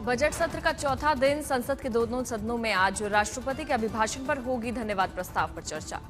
Budget सत्र का चौथा दिन संसद के दोनों सदनों में आज राष्ट्रपति के अभिभाषण पर होगी धन्यवाद प्रस्ताव पर चर्चा।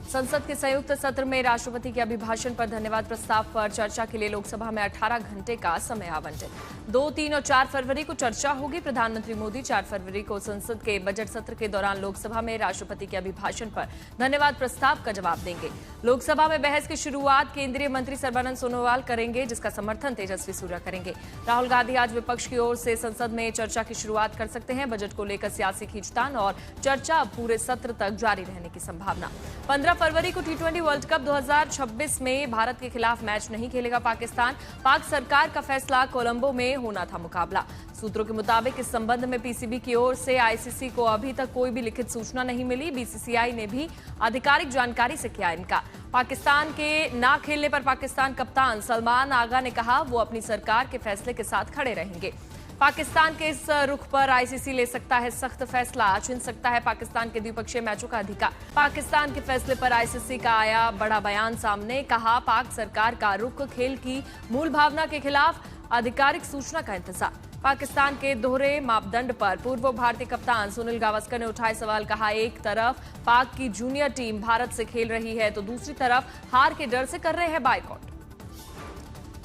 संसद के संयुक्त सत्र में राष्ट्रपति के अभिभाषण पर धन्यवाद प्रस्ताव पर चर्चा के लिए लोकसभा में 18 घंटे का समय आवंटित। 2, 3 और 4 फरवरी को चर्चा होगी। प्रधानमंत्री मोदी 4 फरवरी को संसद के बजट सत्र के दौरान लोकसभा में राष्ट्रपति के अभिभाषण पर धन्यवाद प्रस्ताव का जवाब देंगे। लोकसभा में बहस की शुरुआत केंद्रीय मंत्री सर्बानंद सोनोवाल करेंगे, जिसका समर्थन तेजस्वी सूर्या करेंगे। राहुल गांधी आज विपक्ष की ओर से संसद में चर्चा की शुरुआत कर सकते हैं। बजट को लेकर सियासी खींचतान और चर्चा पूरे सत्र तक जारी रहने की संभावना। 15 फरवरी को T20 वर्ल्ड कप 2026 में भारत के खिलाफ मैच नहीं खेलेगा पाकिस्तान। पाक सरकार का फैसला, कोलंबो में होना था मुकाबला। सूत्रों के मुताबिक इस संबंध में पीसीबी की ओर से आईसीसी को अभी तक कोई भी लिखित सूचना नहीं मिली। बीसीसीआई ने भी आधिकारिक जानकारी से किया इनकार। पाकिस्तान के ना खेलने पर पाकिस्तान कप्तान सलमान आगा ने कहा वो अपनी सरकार के फैसले के साथ खड़े रहेंगे। पाकिस्तान के इस रुख पर आईसीसी ले सकता है सख्त फैसला, छीन सकता है पाकिस्तान के द्विपक्षीय मैचों का अधिकार। पाकिस्तान के फैसले पर आईसीसी का आया बड़ा बयान सामने। कहा पाक सरकार का रुख खेल की मूल भावना के खिलाफ, आधिकारिक सूचना का इंतजार। पाकिस्तान के दोहरे मापदंड पर पूर्व भारतीय कप्तान सुनील गावस्कर ने उठाए सवाल। कहा एक तरफ पाक की जूनियर टीम भारत से खेल रही है तो दूसरी तरफ हार के डर से कर रहे हैं बायकॉट।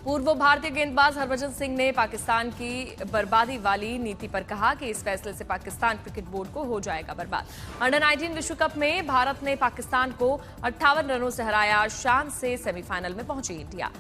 पूर्व भारतीय गेंदबाज हरभजन सिंह ने पाकिस्तान की बर्बादी वाली नीति पर कहा कि इस फैसले से पाकिस्तान क्रिकेट बोर्ड को हो जाएगा बर्बाद। अंडर 19 विश्व कप में भारत ने पाकिस्तान को 58 रनों से हराया। शान से सेमीफाइनल में पहुंची इंडिया।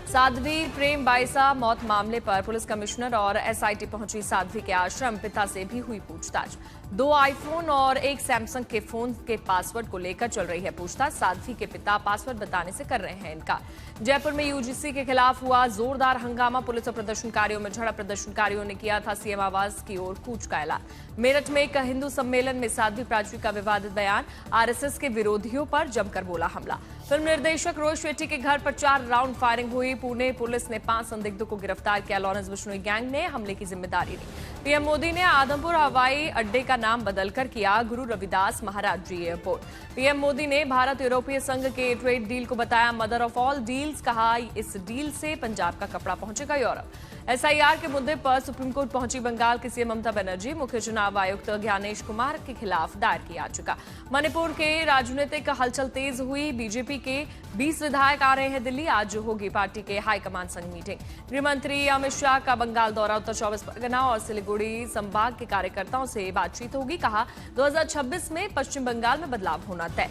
साध्वी प्रेम बाइसा मौत मामले पर पुलिस कमिश्नर और एसआईटी पहुंची साध्वी के आश्रम। पिता से भी हुई पूछताछ। 2 आईफोन और 1 सैमसंग के फोन के पासवर्ड को लेकर चल रही है पूछताछ। साध्वी के पिता पासवर्ड बताने से कर रहे हैं इनकार। जयपुर में यूजीसी के खिलाफ हुआ जोरदार हंगामा। पुलिस और प्रदर्शनकारियों में झड़प। प्रदर्शनकारियों ने किया था सीएम आवास की ओर कूच का ऐलान। मेरठ में एक हिंदू सम्मेलन में साध्वी प्राची का विवादित बयान। आरएसएस के विरोधियों पर जमकर बोला हमला। फिल्म निर्देशक रोहित शेट्टी के घर पर 4 राउंड फायरिंग हुई। पुणे पुलिस ने 5 संदिग्धों को गिरफ्तार किया। लॉरेंस बिश्नोई गैंग ने हमले की जिम्मेदारी ली। पीएम मोदी ने आदमपुर हवाई अड्डे का नाम बदलकर किया गुरु रविदास महाराज जी एयरपोर्ट। पीएम मोदी ने भारत यूरोपीय संघ के ट्रेड डील को बताया मदर ऑफ ऑल डील्स। कहा इस डील से पंजाब का कपड़ा पहुंचेगा यूरोप। एसआईआर के मुद्दे पर सुप्रीम कोर्ट पहुंची बंगाल की सीएम ममता बनर्जी। मुख्य चुनाव आयुक्त ज्ञानेश कुमार के खिलाफ दायर की याचिका। मणिपुर के राजनीतिक हलचल तेज हुई। बीजेपी के 20 विधायक आ रहे हैं दिल्ली। आज होगी पार्टी के हाईकमान संग मीटिंग। गृहमंत्री अमित शाह का बंगाल दौरा। उत्तर 24 परगना और सिलीगुड़ी संभाग के कार्यकर्ताओं से बातचीत होगी। कहा 2026 में पश्चिम बंगाल में बदलाव होना तय।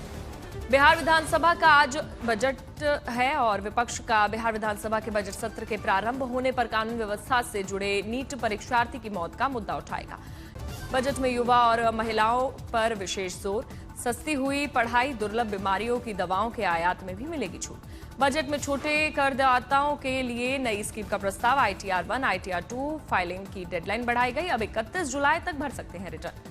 बिहार विधानसभा का आज बजट है और विपक्ष का बिहार विधानसभा के बजट सत्र के प्रारंभ होने पर कानून व्यवस्था से जुड़े नीट परीक्षार्थी की मौत का मुद्दा उठाएगा। बजट में युवा और महिलाओं पर विशेष जोर। सस्ती हुई पढ़ाई, दुर्लभ बीमारियों की दवाओं के आयात में भी मिलेगी छूट। बजट में छोटे करदाताओं के लिए नई स्कीम का प्रस्ताव। ITR 1, ITR 2 फाइलिंग की डेडलाइन बढ़ाई गई। अब 31 जुलाई तक भर सकते हैं रिटर्न।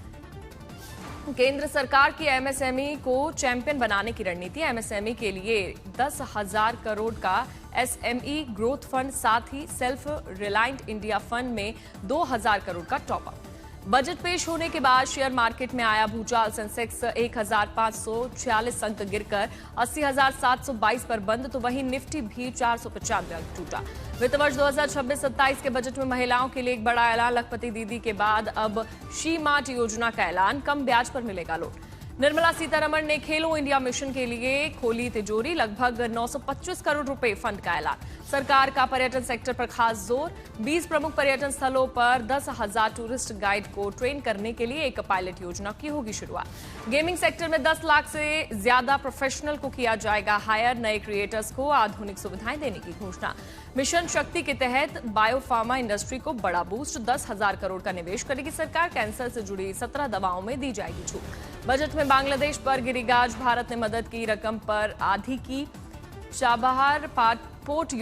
केंद्र सरकार की एमएसएमई को चैंपियन बनाने की रणनीति। एमएसएमई के लिए 10,000 करोड़ का एसएमई ग्रोथ फंड, साथ ही सेल्फ रिलायंट इंडिया फंड में 2,000 करोड़ का टॉपअप। बजट पेश होने के बाद शेयर मार्केट में आया भूचाल। सेंसेक्स 1,546 अंक गिरकर 80,722 पर बंद, तो वहीं निफ्टी भी 495 अंक टूटा। वित्त वर्ष 2026-27 के बजट में महिलाओं के लिए एक बड़ा ऐलान। लखपति दीदी के बाद अब शी मार्ट योजना का ऐलान। कम ब्याज पर मिलेगा लोन। निर्मला सीतारमण ने खेलो इंडिया मिशन के लिए खोली तिजोरी। लगभग 925 करोड़ रुपए फंड का ऐलान। सरकार का पर्यटन सेक्टर पर खास जोर। 20 प्रमुख पर्यटन स्थलों पर 10,000 टूरिस्ट गाइड को ट्रेन करने के लिए एक पायलट योजना की होगी शुरुआत। गेमिंग सेक्टर में 10 लाख से ज्यादा प्रोफेशनल को किया जाएगा हायर। नए क्रिएटर्स को आधुनिक सुविधाएं देने की घोषणा। मिशन शक्ति के तहत बायोफार्मा इंडस्ट्री को बड़ा बूस्ट। 10,000 करोड़ का निवेश करेगी सरकार। कैंसर से जुड़ी 17 दवाओं में दी जाएगी छूट। बजट में बांग्लादेश पर गिरी गाज। भारत ने मदद की रकम पर आधी की। चाबहार पोर्ट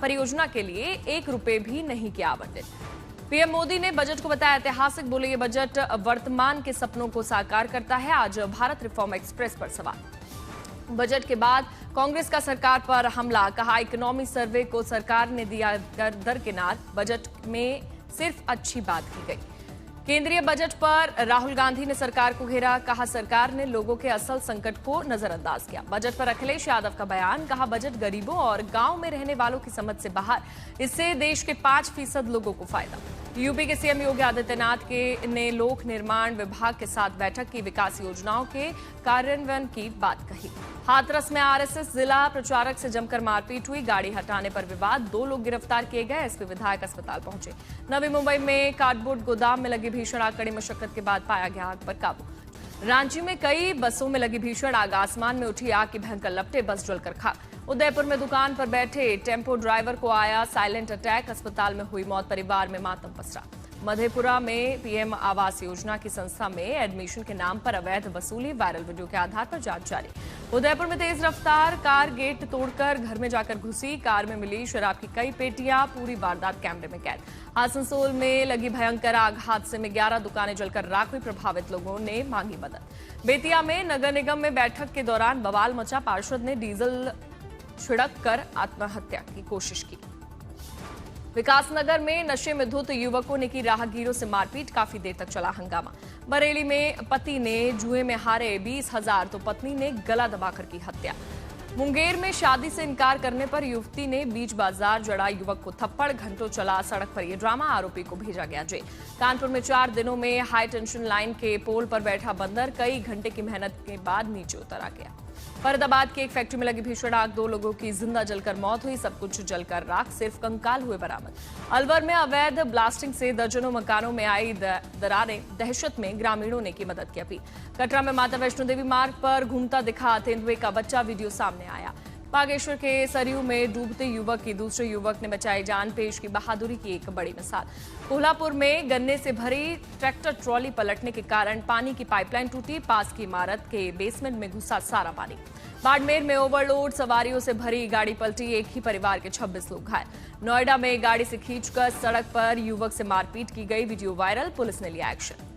परियोजना के लिए 1 रुपए भी नहीं किया आवंटित। पीएम मोदी ने बजट को बताया ऐतिहासिक। बोले ये बजट वर्तमान के सपनों को साकार करता है। आज भारत रिफॉर्म एक्सप्रेस पर सवाल। बजट के बाद कांग्रेस का सरकार पर हमला। कहा इकोनॉमी सर्वे को सरकार ने दिया दरकिनार। बजट में सिर्फ अच्छी बात की गई। केंद्रीय बजट पर राहुल गांधी ने सरकार को घेरा, कहा सरकार ने लोगों के असल संकट को नजरअंदाज किया। बजट पर अखिलेश यादव का बयान, कहा बजट गरीबों और गांव में रहने वालों की समझ से बाहर, इससे देश के 5% लोगों को फायदा। यूपी के सीएम योगी आदित्यनाथ ने लोक निर्माण विभाग के साथ बैठक की, विकास योजनाओं के कार्यान्वयन की बात कही। हाथरस में आरएसएस जिला प्रचारक से जमकर मारपीट हुई, गाड़ी हटाने पर विवाद, 2 लोग गिरफ्तार किए गए, एसपी विधायक अस्पताल पहुंचे। नवी मुंबई में कार्डबोर्ड गोदाम में लगी भीषण आग, कड़ी मशक्कत के बाद पाया गया आग पर काबू। रांची में कई बसों में लगी भीषण आग, आसमान में उठी आग की भयंकर लपटें, बस जलकर खाक। उदयपुर में दुकान पर बैठे टेम्पो ड्राइवर को आया साइलेंट अटैक, अस्पताल में हुई मौत, परिवार में मातम पसरा। मधेपुरा में पीएम आवास योजना की संस्था में एडमिशन के नाम पर अवैध वसूली, वायरल वीडियो के आधार पर जांच जारी। उदयपुर में तेज रफ्तार कार गेट तोड़कर घर में जाकर घुसी, कार में मिली शराब की कई पेटियां, पूरी वारदात कैमरे में कैद। आसनसोल में लगी भयंकर आग, हादसे में 11 दुकानें जलकर राख हुई, प्रभावित लोगों ने मांगी मदद। बेतिया में नगर निगम में बैठक के दौरान बवाल मचा, पार्षद ने डीजल छिड़क कर आत्महत्या की कोशिश की। विकासनगर में नशे में धुत युवकों ने की राहगीरों से मारपीट, काफी देर तक चला हंगामा। बरेली में पति ने जुए में हारे 20,000 तो पत्नी ने गला दबाकर की हत्या। मुंगेर में शादी से इनकार करने पर युवती ने बीच बाजार जड़ा युवक को थप्पड़, घंटों चला सड़क पर यह ड्रामा, आरोपी को भेजा गया जेल। कानपुर में 4 दिनों में हाई टेंशन लाइन के पोल पर बैठा बंदर कई घंटे की मेहनत के बाद नीचे उतर आ गया। फरीदाबाद की एक फैक्ट्री में लगी भीषण आग, 2 लोगों की जिंदा जलकर मौत हुई, सब कुछ जलकर राख, सिर्फ कंकाल हुए बरामद। अलवर में अवैध ब्लास्टिंग से दर्जनों मकानों में आई दरारें, दहशत में ग्रामीणों ने की मदद की अपील। कटरा में माता वैष्णो देवी मार्ग पर घूमता दिखा तेंदुए का बच्चा, वीडियो सामने आया। बागेश्वर के सरयू में डूबते युवक की दूसरे युवक ने बचाई जान, पेश की बहादुरी की एक बड़ी मिसाल। कोल्हापुर में गन्ने से भरी ट्रैक्टर ट्रॉली पलटने के कारण पानी की पाइपलाइन टूटी, पास की इमारत के बेसमेंट में घुसा सारा पानी। बाड़मेर में ओवरलोड सवारियों से भरी गाड़ी पलटी, एक ही परिवार के 26 लोग घायल। नोएडा में गाड़ी से खींचकर सड़क पर युवक से मारपीट की गई, वीडियो वायरल, पुलिस ने लिया एक्शन।